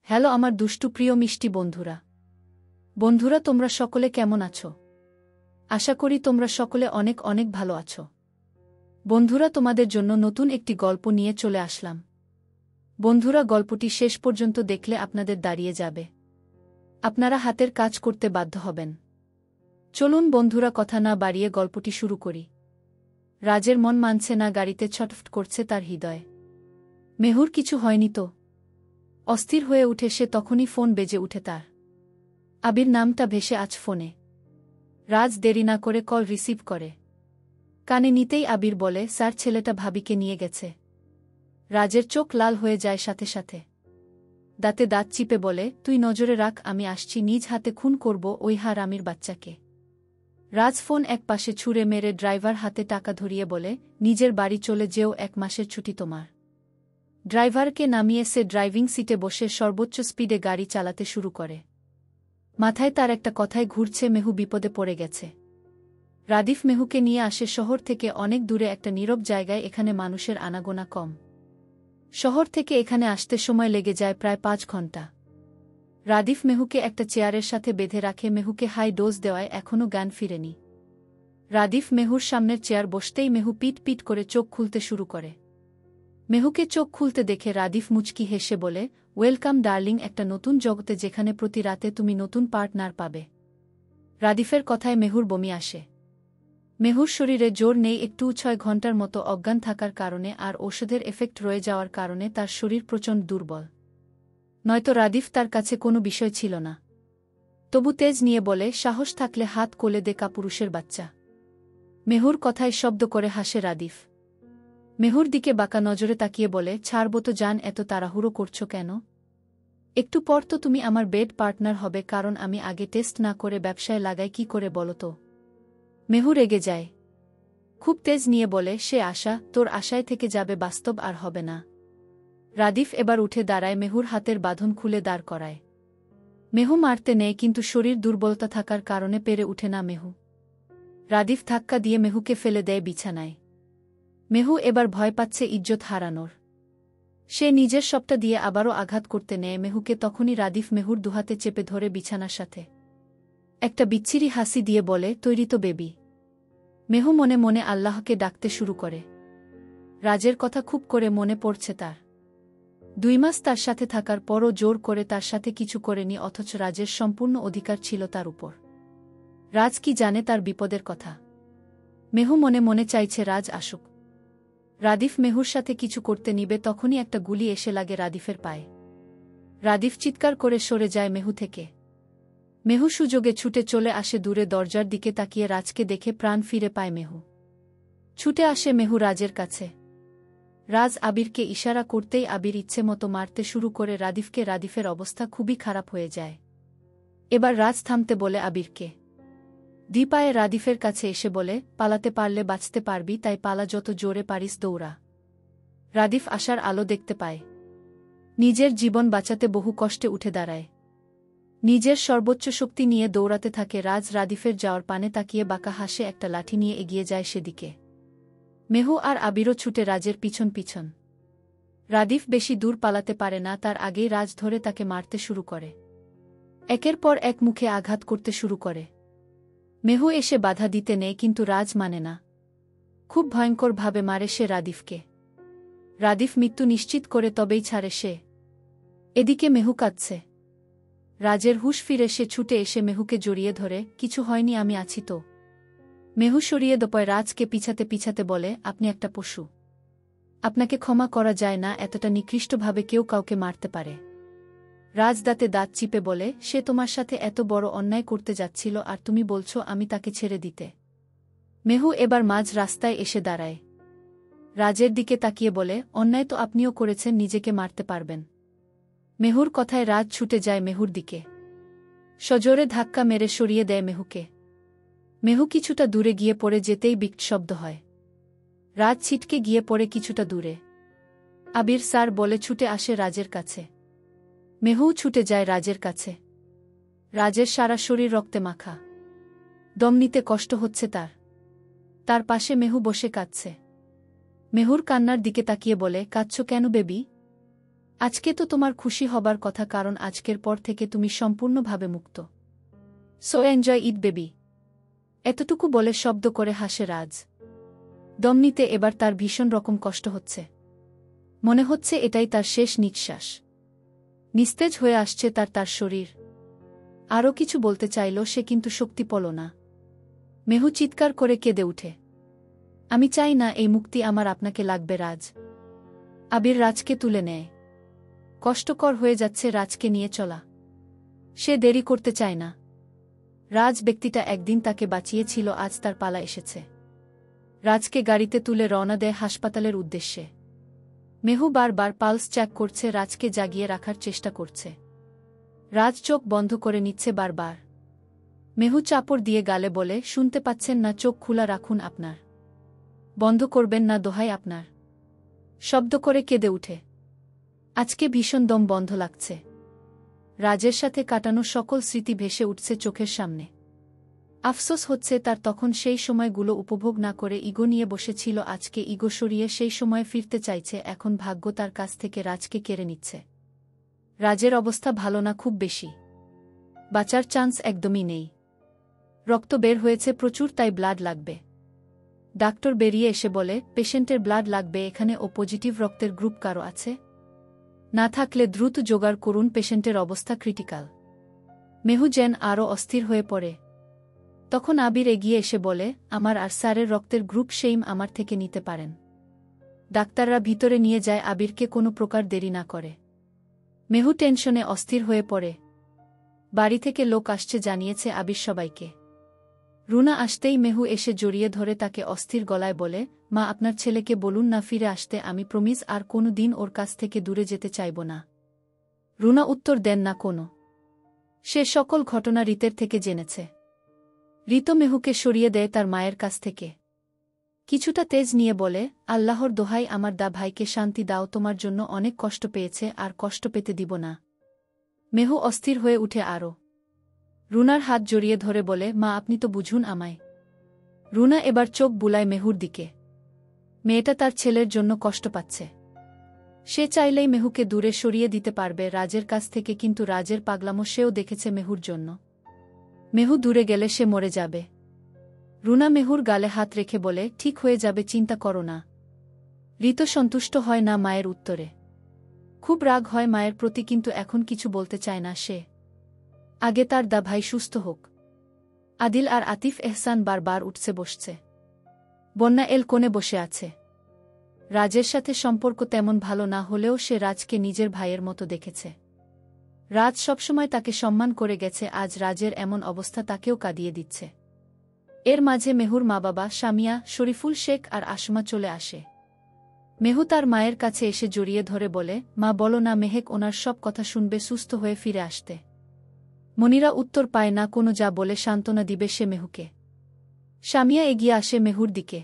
Hello আমার দুষ্টু প্রিয় মিষ্টি বন্ধুরা তোমরা সকলে কেমন আছো? আশা করি তোমরা সকলে অনেক অনেক ভালো আছো। বন্ধুরা তোমাদের জন্য নতুন একটি গল্প নিয়ে চলে আসলাম। বন্ধুরা গল্পটি শেষ পর্যন্ত দেখলে আপনাদের দাঁড়িয়ে যাবে, আপনারা হাতের কাজ করতে বাধ্য হবেন। চলুন বন্ধুরা কথা না বাড়িয়ে গল্পটি শুরু করি। রাজের মন মানছে না, গাড়িতে ছটফট করছে তার হৃদয়। মেহুর কিছু হয়নি তো? অস্থির হয়ে উঠে সে, তখনই ফোন বেজে উঠে তার। আবির নামটা ভেসে আজ ফোনে। রাজ দেরি না করে কল রিসিভ করে। কানে নিতেই আবির বলে, স্যার ছেলেটা ভাবিকে নিয়ে গেছে। রাজের চোখ লাল হয়ে যায় সাথে সাথে। দাঁতে দাঁত চিপে বলে, তুই নজরে রাখ, আমি আসছি, নিজ হাতে খুন করব ওই হারামির বাচ্চাকে। রাজ ফোন এক পাশে ছুঁড়ে মেরে ড্রাইভার হাতে টাকা ধরিয়ে বলে, নিজের বাড়ি চলে যেও, 1 মাসের ছুটি তোমার। ড্রাইভারকে নামিয়ে সে ড্রাইভিং সিটে বসে সর্বোচ্চ স্পিডে গাড়ি চালাতে শুরু করে। মাথায় তার একটা কথাই ঘুরছে, মেহু বিপদে পড়ে গেছে। রাদিফ মেহুকে নিয়ে আসে শহর থেকে অনেক দূরে একটা নীরব জায়গায়, এখানে মানুষের আনাগোনা কম। শহর থেকে এখানে আসতে সময় লেগে যায় প্রায় 5 ঘন্টা। রাদিফ মেহুকে একটা চেয়ারের সাথে বেঁধে রাখে, মেহুকে হাই ডোজ দেওয়ায় এখনও জ্ঞান ফিরেনি। রাদিফ মেহুর সামনের চেয়ার বসতেই মেহু পিট পিট করে চোখ খুলতে শুরু করে। মেহুকে চোখ খুলতে দেখে রাদিফ মুচকি হেসে বলে, ওয়েলকাম ডার্লিং, একটা নতুন জগতে যেখানে প্রতি রাতে তুমি নতুন পার্টনার পাবে। রাদিফের কথায় মেহুর বমি আসে। মেহুর শরীরে জোর নেই একটু, 6 ঘন্টার মতো অজ্ঞান থাকার কারণে আর ওষুধের এফেক্ট রয়ে যাওয়ার কারণে তার শরীর প্রচণ্ড দুর্বল। নয়তো রাদিফ তার কাছে কোনো বিষয় ছিল না। তবু তেজ নিয়ে বলে, সাহস থাকলে হাত কোলে দে কাপুরুষের বাচ্চা। মেহুর কথায় শব্দ করে হাসে রাদিফ। মেহুর দিকে বাঁকা নজরে তাকিয়ে বলে, ছাড়ব তো জান, এত তাড়াহুড়ো করছো কেন? একটু পর তো তুমি আমার বেড পার্টনার হবে, কারণ আমি আগে টেস্ট না করে ব্যবসায় লাগাই কি করে বলো তো? মেহু রেগে যায়। খুব তেজ নিয়ে বলে, সে আশা তোর আশায় থেকে যাবে, বাস্তব আর হবে না। রাদিফ এবার উঠে দাঁড়ায়, মেহুর হাতের বাঁধন খুলে দাঁড় করায়। মেহু মারতে নেয়, কিন্তু শরীর দুর্বলতা থাকার কারণে পেরে উঠে না মেহু। রাদিফ ধাক্কা দিয়ে মেহুকে ফেলে দেয় বিছানায়। মেহু এবার ভয় পাচ্ছে ইজ্জত হারানোর। সে নিজের সবটা দিয়ে আবারও আঘাত করতে নেয় মেহুকে, তখনই রাদিফ মেহুর দুহাতে চেপে ধরে বিছানার সাথে একটা বিচ্ছিরি হাসি দিয়ে বলে, তৈরি তো বেবি? মেহু মনে মনে আল্লাহকে ডাকতে শুরু করে। রাজের কথা খুব করে মনে পড়ছে তার। 2 মাস তার সাথে থাকার পরও জোর করে তার সাথে কিছু করেনি, অথচ রাজের সম্পূর্ণ অধিকার ছিল তার উপর। রাজ কি জানে তার বিপদের কথা? মেহু মনে মনে চাইছে রাজ আসুক। রাদিফ মেহুর সাথে কিছু করতে নিবে, তখনই একটা গুলি এসে লাগে রাদিফের পায়ে। রাদিফ চিৎকার করে সরে যায় মেহু থেকে। মেহু সুযোগে ছুটে চলে আসে দূরে, দরজার দিকে তাকিয়ে রাজকে দেখে প্রাণ ফিরে পায় মেহু। ছুটে আসে মেহু রাজের কাছে। রাজ আবিরকে ইশারা করতেই আবির ইচ্ছে মতো মারতে শুরু করে রাদিফকে। রাদিফের অবস্থা খুবই খারাপ হয়ে যায়। এবার রাজ থামতে বলে আবিরকে। পায়ে রাদিফের কাছে এসে বলে, পালাতে পারলে বাঁচতে পারবি, তাই পালা, যত জোরে পারিস দৌড়া। রাদিফ আশার আলো দেখতে পায়। নিজের জীবন বাঁচাতে বহু কষ্টে উঠে দাঁড়ায়। নিজের সর্বোচ্চ শক্তি নিয়ে দৌড়াতে থাকে রাজ। রাদিফের যাওয়ার পানে তাকিয়ে বাঁকা হাসে, একটা লাঠি নিয়ে এগিয়ে যায় সেদিকে। মেহু আর আবিরও ছুটে রাজের পিছন পিছন। রাদিফ বেশি দূর পালাতে পারে না, তার আগেই রাজ ধরে তাকে মারতে শুরু করে। একের পর এক মুখে আঘাত করতে শুরু করে। মেহু এসে বাধা দিতে নেয়, কিন্তু রাজ মানে না। খুব ভয়ঙ্করভাবে মারে সে রাদিফকে। রাদিফ মৃত্যু নিশ্চিত করে তবেই ছাড়ে সে। এদিকে মেহু কাঁদছে। রাজের হুঁশ ফিরে সে ছুটে এসে মেহুকে জড়িয়ে ধরে, কিছু হয়নি, আমি আছি তো। মেহু সরিয়ে দপায় রাজকে পিছাতে পিছাতে বলে, আপনি একটা পশু। আপনাকে ক্ষমা করা যায় না, এতটা নিকৃষ্টভাবে কেউ কাউকে মারতে পারে? রাজ দাঁতে দাঁত চিপে বলে, সে তোমার সাথে এত বড় অন্যায় করতে যাচ্ছিল আর তুমি বলছো আমি তাকে ছেড়ে দিতে? মেহু এবার মাঝ রাস্তায় এসে দাঁড়ায়। রাজের দিকে তাকিয়ে বলে, অন্যায় তো আপনিও করেছেন, নিজেকে মারতে পারবেন? মেহুর কথায় রাজ ছুটে যায় মেহুর দিকে। সজোরে ধাক্কা মেরে সরিয়ে দেয় মেহুকে। মেহু কিছুটা দূরে গিয়ে পড়ে যেতেই বিকট শব্দ হয়। রাজ ছিটকে গিয়ে পড়ে কিছুটা দূরে। আবির স্যার বলে ছুটে আসে রাজের কাছে। মেহুও ছুটে যায় রাজের কাছে। রাজের সারা শরীর রক্তে মাখা। দম নিতে কষ্ট হচ্ছে তার। তার পাশে মেহু বসে কাঁদছে। মেহুর কান্নার দিকে তাকিয়ে বলে, কাঁদছো কেন বেবি? আজকে তো তোমার খুশি হবার কথা, কারণ আজকের পর থেকে তুমি সম্পূর্ণভাবে মুক্ত। So enjoy it baby. এতটুকু বলে শব্দ করে হাসে রাজ। দম নিতে এবার তার ভীষণ রকম কষ্ট হচ্ছে। মনে হচ্ছে এটাই তার শেষ নিঃশ্বাস। নিস্তেজ হয়ে আসছে তার শরীর। আরও কিছু বলতে চাইল সে, কিন্তু শক্তি পেল না। মেহু চিৎকার করে কেঁদে উঠে। আমি চাই না এই মুক্তি আমার, আপনাকে লাগবে রাজ। আবির রাজকে তুলে নেয়। কষ্টকর হয়ে যাচ্ছে রাজকে নিয়ে চলা। সে দেরি করতে চায় না। রাজ ব্যক্তিটা একদিন তাকে বাঁচিয়েছিল, আজ তার পালা এসেছে। রাজকে গাড়িতে তুলে রওনা দেয় হাসপাতালের উদ্দেশ্যে। মেহু বারবার পালস চেক করছে, রাজকে জাগিয়ে রাখার চেষ্টা করছে। রাজ চোখ বন্ধ করে নিচ্ছে বারবার। মেহু চাপড় দিয়ে গালে বলে, শুনতে পাচ্ছেন না? চোখ খোলা রাখুন আপনার। বন্ধ করবেন না, দোহাই আপনার। শব্দ করে কেঁদে উঠে। আজকে ভীষণ দম বন্ধ লাগছে। রাজের সাথে কাটানো সকল স্মৃতি ভেসে উঠছে চোখের সামনে। আফসোস হচ্ছে তার তখন সেই সময়গুলো উপভোগ না করে ইগো নিয়ে বসেছিল। আজকে ইগো সরিয়ে সেই সময়ে ফিরতে চাইছে। এখন ভাগ্য তার কাছ থেকে রাজকে কেড়ে নিচ্ছে। রাজের অবস্থা ভালো না খুব বেশি। বাঁচার চান্স একদমই নেই। রক্ত বের হয়েছে প্রচুর, তাই ব্লাড লাগবে। ডাক্তার বেরিয়ে এসে বলে, পেশেন্টের ব্লাড লাগবে এখানে। ও পজিটিভ রক্তের গ্রুপ কারো আছে? না থাকলে দ্রুত জোগাড় করুন, পেশেন্টের অবস্থা ক্রিটিক্যাল। মেহু যেন আরও অস্থির হয়ে পড়ে। তখন আবির এগিয়ে এসে বলে, আমার আর স্যারের রক্তের গ্রুপ সেইম, আমার থেকে নিতে পারেন। ডাক্তাররা ভিতরে নিয়ে যায় আবিরকে, কোনো প্রকার দেরি না করে। মেহু টেনশনে অস্থির হয়ে পড়ে। বাড়ি থেকে লোক আসছে জানিয়েছে আবির সবাইকে। রুনা আসতেই মেহু এসে জড়িয়ে ধরে তাকে অস্থির গলায় বলে, মা আপনার ছেলেকে বলুন না ফিরে আসতে, আমি প্রমিস আর কোনো দিন ওর কাছ থেকে দূরে যেতে চাইব না। রুনা উত্তর দেন না কোনো। সে সকল ঘটনা রীতের থেকে জেনেছে। ঋত মেহুকে সরিয়ে দেয় তার মায়ের কাছ থেকে। কিছুটা তেজ নিয়ে বলে, আল্লাহর দোহাই আমার দা ভাইকে শান্তি দাও, তোমার জন্য অনেক কষ্ট পেয়েছে, আর কষ্ট পেতে দিব না। মেহু অস্থির হয়ে উঠে আরও। রুনার হাত জড়িয়ে ধরে বলে, মা আপনি তো বুঝুন আমায়। রুনা এবার চোখ বুলায় মেহুর দিকে। মেয়েটা তার ছেলের জন্য কষ্ট পাচ্ছে। সে চাইলেই মেহুকে দূরে সরিয়ে দিতে পারবে রাজের কাছ থেকে, কিন্তু রাজের পাগলামো সেও দেখেছে মেহুর জন্য। মেহু দূরে গেলে সে মরে যাবে। রুনা মেহুর গালে হাত রেখে বলে, ঠিক হয়ে যাবে, চিন্তা করো না। ঋত সন্তুষ্ট হয় না মায়ের উত্তরে। খুব রাগ হয় মায়ের প্রতি, কিন্তু এখন কিছু বলতে চায় না সে। আগে তার দা ভাই সুস্থ হোক। আদিল আর আতিফ এহসান বারবার উঠছে বসছে। বন্যা এল কোণে বসে আছে। রাজের সাথে সম্পর্ক তেমন ভালো না হলেও সে রাজকে নিজের ভাইয়ের মতো দেখেছে। রাজ সবসময় তাকে সম্মান করে গেছে, আজ রাজের এমন অবস্থা তাকেও কাঁদিয়ে দিচ্ছে। এর মাঝে মেহুর মা বাবা সামিয়া, শরীফুল শেখ আর আসমা চলে আসে। মেহু তার মায়ের কাছে এসে জড়িয়ে ধরে বলে, মা বলো না মেহেক ওনার সব কথা শুনবে, সুস্থ হয়ে ফিরে আসতে। মনিরা উত্তর পায় না কোনো, যা বলে সান্ত্বনা দিবে সে মেহুকে। সামিয়া এগিয়ে আসে মেহুর দিকে।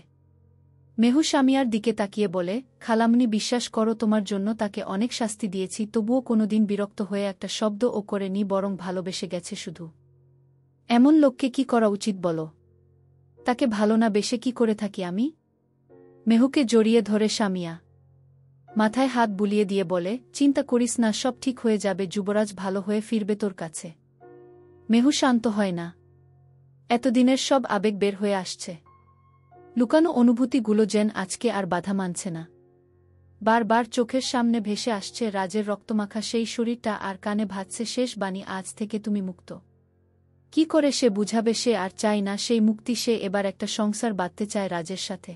মেহু সামিয়ার দিকে তাকিয়ে বলে, খালামনি বিশ্বাস করো, তোমার জন্য তাকে অনেক শাস্তি দিয়েছি, তবুও কোনোদিন বিরক্ত হয়ে একটা শব্দ ও করেনি, বরং ভালোবেসে গেছে শুধু। এমন লোককে কি করা উচিত বলো? তাকে ভালো না বেশে কি করে থাকি আমি? মেহুকে জড়িয়ে ধরে সামিয়া মাথায় হাত বুলিয়ে দিয়ে বলে, চিন্তা করিস না, সব ঠিক হয়ে যাবে, যুবরাজ ভালো হয়ে ফিরবে তোর কাছে। মেহু শান্ত হয় না। এতদিনের সব আবেগ বের হয়ে আসছে। লুকানো অনুভূতিগুলো যেন আজকে আর বাধা মানছে না। বারবার চোখের সামনে ভেসে আসছে রাজের রক্তমাখা সেই শরীরটা, আর কানে ভাজছে শেষ বাণী, আজ থেকে তুমি মুক্ত। কি করে সে বুঝাবে? সে আর চায় না সেই মুক্তি, সে এবার একটা সংসার বাঁধতে চায় রাজের সাথে।